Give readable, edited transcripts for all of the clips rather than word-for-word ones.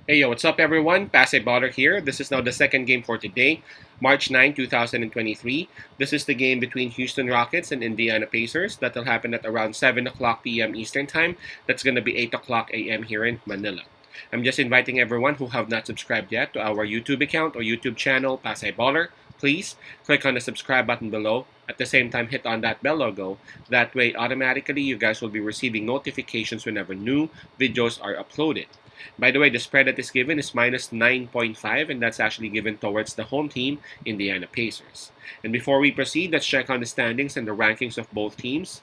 Hey yo, what's up everyone? Pasay Baller here. This is now the second game for today, March 9, 2023. This is the game between Houston Rockets and Indiana Pacers. That'll happen at around 7 o'clock p.m. Eastern Time. That's going to be 8 o'clock a.m. here in Manila. I'm just inviting everyone who have not subscribed yet to our YouTube account or YouTube channel, Pasay Baller. Please click on the subscribe button below. At the same time, hit on that bell logo. That way, automatically, you guys will be receiving notifications whenever new videos are uploaded. By the way, the spread that is given is minus 9.5, and that's actually given towards the home team, Indiana Pacers. And before we proceed, let's check on the standings and the rankings of both teams.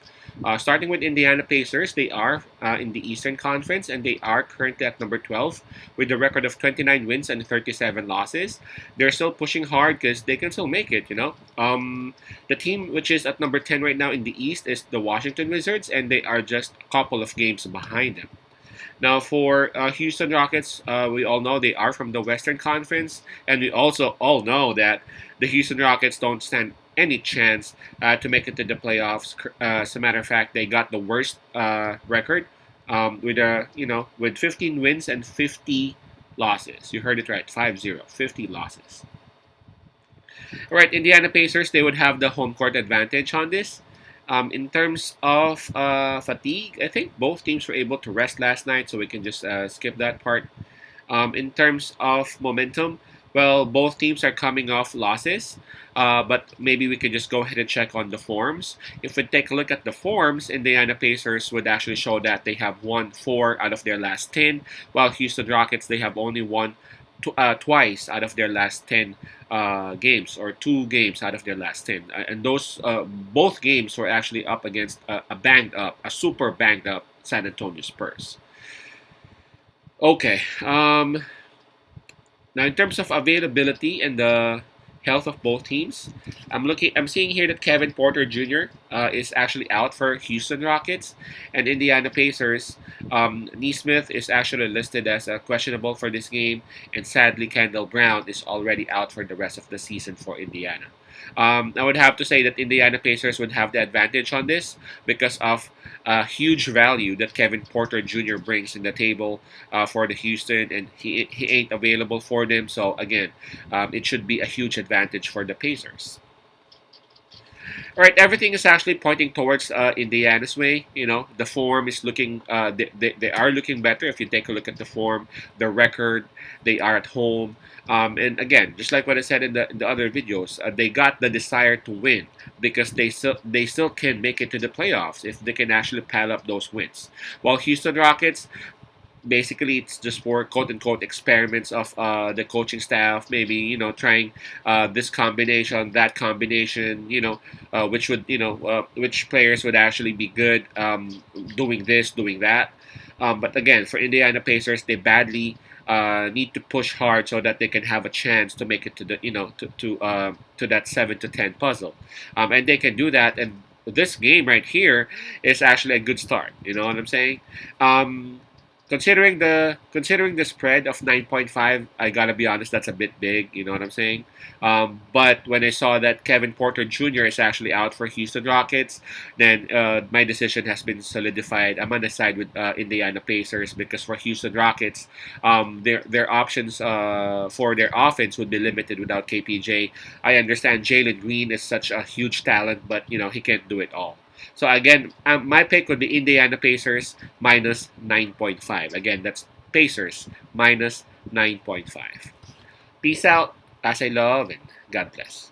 Starting with Indiana Pacers, they are in the Eastern Conference, and they are currently at number 12 with a record of 29 wins and 37 losses. They're still pushing hard because they can still make it. The team which is at number 10 right now in the East is the Washington Wizards, and they are just a couple of games behind them. Now, for Houston Rockets, we all know they are from the Western Conference, and we also all know that the Houston Rockets don't stand any chance to make it to the playoffs. As a matter of fact, they got the worst record with 15 wins and 50 losses. You heard it right, 5-0, 50 losses. All right, Indiana Pacers, they would have the home court advantage on this. In terms of fatigue, I think both teams were able to rest last night, so we can just skip that part. In terms of momentum, well, both teams are coming off losses, but maybe we could just go ahead and check on the forms. If we take a look at the forms, Indiana Pacers would actually show that they have won 4 out of their last 10, while Houston Rockets, they have only won twice out of their last 10 games, or 2 games out of their last 10. And those both games were actually up against a super banged up San Antonio Spurs. Okay. Now, in terms of availability and the health of both teams, I'm seeing here that Kevin Porter Jr. Is actually out for Houston Rockets, and Indiana Pacers. Neesmith is actually listed as questionable for this game, and sadly, Kendall Brown is already out for the rest of the season for Indiana. I would have to say that Indiana Pacers would have the advantage on this because of huge value that Kevin Porter Jr. brings in the table for the Houston, and he ain't available for them. So again, it should be a huge advantage for the Pacers. All right, everything is actually pointing towards Indiana's way. The form is looking, they are looking better. If you take a look at the form, the record, they are at home. And again, just like what I said in the other videos, they got the desire to win because they still can make it to the playoffs if they can actually pile up those wins. While Houston Rockets, basically it's just for quote unquote experiments of the coaching staff, maybe trying this combination, that combination, which players would actually be good doing this, doing that. But again, for Indiana Pacers, they badly need to push hard so that they can have a chance to make it to the to that 7 to 10 puzzle, and they can do that. And this game right here is actually a good start. You know what I'm saying? Considering the spread of 9.5, I gotta be honest, that's a bit big. You know what I'm saying? But when I saw that Kevin Porter Jr. is actually out for Houston Rockets, then my decision has been solidified. I'm on the side with Indiana Pacers because for Houston Rockets, their options for their offense would be limited without KPJ. I understand Jalen Green is such a huge talent, but he can't do it all. So again, my pick would be Indiana Pacers minus 9.5. Again, that's Pacers minus 9.5. Peace out, as I love, and God bless.